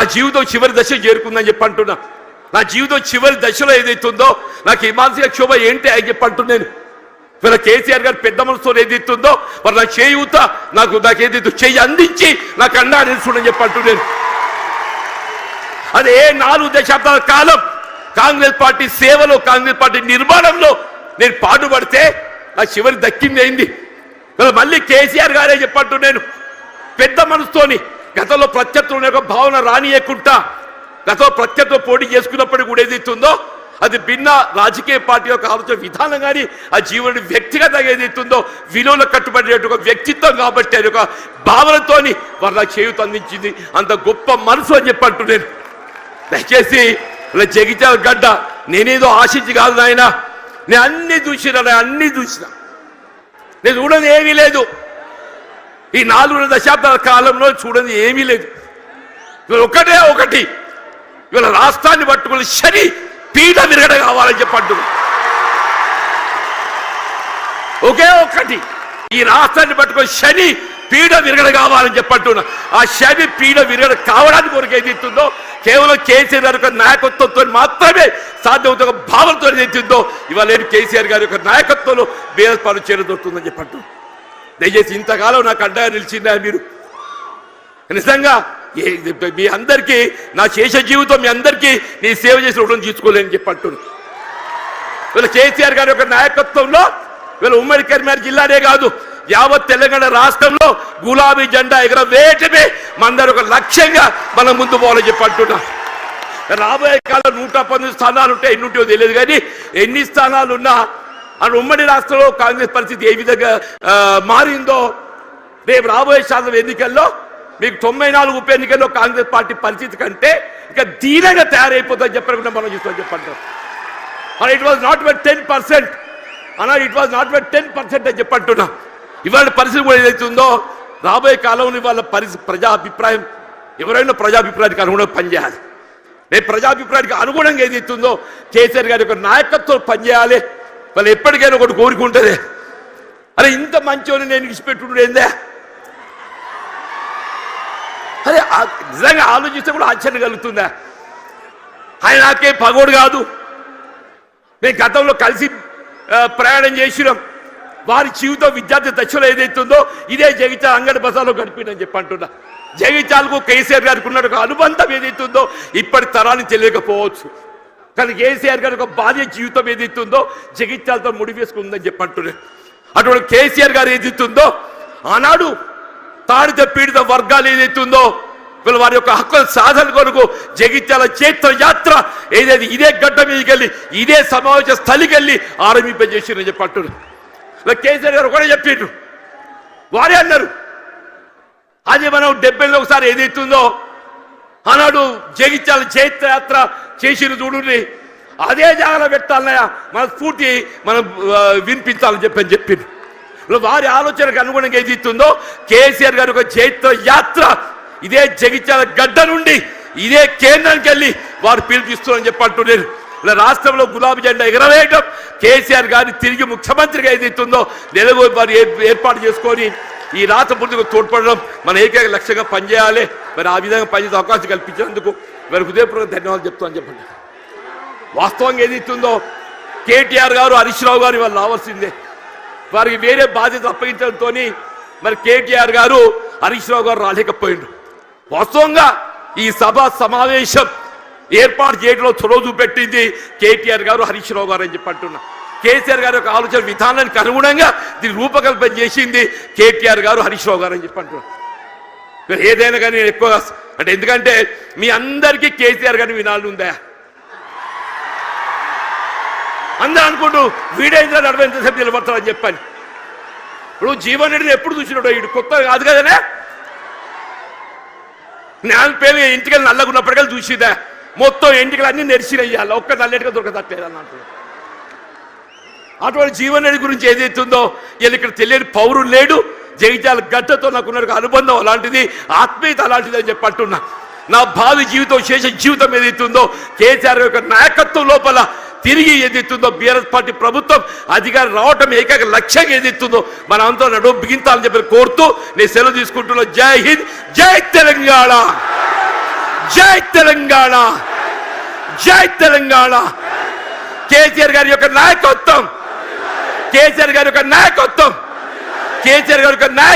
నా జీవితం చివరి దశ చేరుకుందని చెప్పి అంటున్నా. నా జీవితం చివరి దశలో ఏదైతుందో నాకు ఈ మానసిక క్షోభ ఏంటి అని చెప్పి అంటున్నాను. వీళ్ళ కేసీఆర్ గారు పెద్ద మనసుతో ఏదైతుందో మరి నా చేయూత నాకు ఏదైతే చెయ్యి అందించి నాకు అండా నిలుచుడని చెప్పి అంటున్నాను. అదే 4 దశాబ్దాల కాలం కాంగ్రెస్ పార్టీ సేవలో, కాంగ్రెస్ పార్టీ నిర్మాణంలో నేను పాటుపడితే నా చివరి దక్కింది అయింది. మళ్ళీ కేసీఆర్ గారే చెప్పంటున్నాను పెద్ద మనసుతోని. గతంలో ప్రత్యర్థులు ఒక భావన రానియకుండా గతంలో ప్రత్యర్థులు పోటీ చేసుకున్నప్పటికీ కూడా ఏదైతుందో అది భిన్న రాజకీయ పార్టీ యొక్క ఆలోచన విధానం కానీ ఆ జీవన వ్యక్తిగతంగా ఏదైతుందో విలువలు కట్టుబడే ఒక వ్యక్తిత్వం కాబట్టి అది ఒక భావనతోని వారు నాకు చేయూత అందించింది. అంత గొప్ప మనసు అని చెప్పంటున్నాను. దయచేసి ఇలా జగిత్యాల గడ్డ నేనేదో ఆశించి కాదు నాయన, నేను అన్ని చూసినా నేను చూడని ఏమీ లేదు. ఈ 4 దశాబ్దాల కాలంలో చూడని ఏమీ లేదు. ఇవాళ ఒకటి ఇవాళ రాష్ట్రాన్ని పట్టుకుని శని పీఠ విరగడ కావాలని చెప్పండు. ఒకే ఒకటి ఈ రాష్ట్రాన్ని పట్టుకుని శని పీఠ విరగడ కావాలని చెప్పంటున్నా. ఆ శని పీఠ విరగడ కావడానికి కొరకు ఏదైతుందో కేవలం కేసీఆర్ గారి యొక్క నాయకత్వంతో మాత్రమే సాధ్యమవుతుంది. ఒక భావనతో ఏదైతుందో ఇవాళ కేసీఆర్ గారి యొక్క నాయకత్వంలో బీఆర్ఎస్ పార్టీ చేరదొరుకుతుందని చెప్పంటు. దయచేసి ఇంతకాలం నాకు అడ్డగా నిలిచిందా మీరు? నిజంగా మీ అందరికీ నా శేష జీవితం మీ అందరికీ నీ సేవ చేసి రుణం తీసుకోలేని చెప్పంటున్నాను. వీళ్ళ కేసీఆర్ గారి యొక్క నాయకత్వంలో వీళ్ళ ఉమ్మడి కరీంనగర్ జిల్లానే కాదు యావత్ తెలంగాణ రాష్ట్రంలో గులాబీ జెండా ఎగరవేయటమే మనందరూ ఒక లక్ష్యంగా మనం ముందు పోవాలని చెప్పంటున్నా. రాబోయే కాలం 119 స్థానాలు ఉంటాయి, ఎన్ని ఉంటాయో తెలియదు కానీ ఎన్ని స్థానాలు ఉన్నా అని ఉమ్మడి రాష్ట్రంలో కాంగ్రెస్ పరిస్థితి ఏ విధంగా మారిందో రేపు రాబోయే శాసన ఎన్నికల్లో మీకు 94 ఉప ఎన్నికల్లో కాంగ్రెస్ పార్టీ పరిస్థితి కంటే ఇంకా దీనంగా తయారైపోతుందని చెప్పకుండా మనం చూస్తామని చెప్పంటాం. అలా ఇట్ వాజ్ నాట్ బట్ 10% అలా ఇట్ వాజ్ నాట్ బట్ 10% అని చెప్పంటున్నా. ఇవాళ పరిస్థితి కూడా ఏదైతుందో రాబోయే కాలంలో ఇవాళ ప్రజాభిప్రాయం ఎవరైనా ప్రజాభిప్రాయానికి అనుగుణంగా పనిచేయాలి. రేపు ప్రజాభిప్రాయానికి అనుగుణంగా ఏదైతుందో కేసీఆర్ గారి యొక్క నాయకత్వం పనిచేయాలి. వాళ్ళు ఎప్పటికైనా ఒకటి కోరుకుంటుంది, అరే ఇంత మంచోని నేను విడిచిపెట్టుండే ఏందే అదే నిజంగా ఆలోచిస్తే కూడా ఆశ్చర్యం కలుగుతుందా? ఆయన నాకే పగోడు కాదు, మేము గతంలో కలిసి ప్రయాణం చేసినాం. వారి జీవితం విద్యార్థి దశలో ఏదైతుందో ఇదే జగిత్యాల అంగడి బజార్లో గడిపిందని చెప్పి అంటున్నా. జగిత్యాలకు కేసీఆర్ గారికి ఉన్న ఒక అనుబంధం ఏదైతుందో ఇప్పటి తరాన్ని తెలియకపోవచ్చు, కానీ కేసీఆర్ గారి ఒక బాల్య జీవితం ఏదైతుందో జగిత్యాలతో ముడివేసుకుందని చెప్పి అంటున్నాను. అటువంటి కేసీఆర్ గారు ఏదైతుందో ఆనాడు తాడిత పీడిత వర్గాలు ఏదైతుందో వీళ్ళు వారి యొక్క హక్కుల సాధన కొరకు జగిత్యాల చైత్ర యాత్ర ఏదైతే ఇదే గడ్డ మీదకి వెళ్ళి ఇదే సమావేశ స్థలికి వెళ్ళి ఆరంభింపజేసిరని చెప్పి అంటున్నారు. కేసీఆర్ గారు ఒకటే చెప్పిండ్రు, వారే అన్నారు అది మనం 70లో ఒకసారి ఏదైతుందో ఆనాడు జగిత్యాల చైత్ర యాత్ర చేసిన చూడండి అదే జాగ్రత్త పెట్టాలన్నయ్య మన స్ఫూర్తి మనం వినిపించాలని చెప్పిండ్రు. వారి ఆలోచనకు అనుగుణంగా ఏదైతుందో కేసీఆర్ గారి ఒక చైత్ర యాత్ర ఇదే జగిత్యాల గడ్డ నుండి ఇదే కేంద్రానికి వెళ్ళి వారు పిలుపుస్తున్నారని చెప్పి అంటున్నారు. ఇలా రాష్ట్రంలో గులాబీ జెండా ఎగరవేయడం కేసీఆర్ గారిని తిరిగి ముఖ్యమంత్రిగా ఏదైతుందో నెలగొని వారు ఏర్పాటు చేసుకొని ఈ రాష్ట్ర పూర్తిగా తోడ్పడడం మన ఏకైక లక్ష్యంగా పనిచేయాలి. మరి ఆ విధంగా పనిచేసే అవకాశం కల్పించినందుకు మరి హృదయపూర్వక ధన్యవాదాలు చెప్తామని చెప్పండి. వాస్తవంగా ఏదైతుందో కేటీఆర్ గారు హరీష్ రావు గారు వాళ్ళు రావాల్సిందే, వారికి వేరే బాధ్యత అప్పగించడంతో మరి కేటీఆర్ గారు హరీష్ రావు గారు రాలేకపోయిండు. వాస్తవంగా ఈ సమావేశం ఏర్పాటు చేయడంలో చొరవ చూపెట్టింది కేటీఆర్ గారు హరీష్ రావు గారు అని చెప్పి అంటున్నా. కేసీఆర్ గారి యొక్క ఆలోచన విధానానికి అనుగుణంగా దీన్ని రూపకల్పన చేసింది కేటీఆర్ గారు హరీష్ రావు గారు అని చెప్పి అంటున్నా. ఏదైనా కానీ నేను ఎక్కువ అంటే ఎందుకంటే మీ అందరికీ కేసీఆర్ గారిని వినాలని ఉందా? అందరూ అనుకుంటూ వీడైందా నడవ ఎంతసేపు నిలబడతారని చెప్పాను. ఇప్పుడు జీవన్ రెడ్డిని ఎప్పుడు చూసినాడు, ఇటు కొత్త కాదు కదనే. నేను పేరు ఇంటికెళ్ళి నల్లగున్నప్పటికెళ్ళి చూసిదా మొత్తం ఇంటికి అన్ని నెరిసిరయ్యాలి, ఒక్క నల్లెట్టుగా దొరకదట్లేదు అన్నట్టు. అటువంటి జీవన్ రెడ్డి గురించి ఏదైతుందో వీళ్ళు ఇక్కడ తెలియని పౌరులు లేడు. జగిత్యాల గడ్డతో నాకున్న అనుబంధం అలాంటిది, ఆత్మీయత అలాంటిది అని చెప్పి అంటున్నా. నా భావి జీవితం శేష జీవితం ఏదైతుందో కేసీఆర్ యొక్క నాయకత్వం లోపల తిరిగి ఏదైతుందో బీఆర్ఎస్ పార్టీ ప్రభుత్వం అధికారం రావటం ఏకైక లక్ష్యంగా ఏదైతుందో మన అంతా నడుము బిగించాలని చెప్పి కోరుతూ నేను సెలవు తీసుకుంటున్నా. జై హింద్, జై తెలంగాణ, జై తెలంగాణ, జై తెలంగాణ. కేసీఆర్ గారి యొక్క నాయకత్వం, కేసీఆర్ గారి యొక్క నాయకత్వం, కేసీఆర్ గారి యొక్క నాయకత్వం.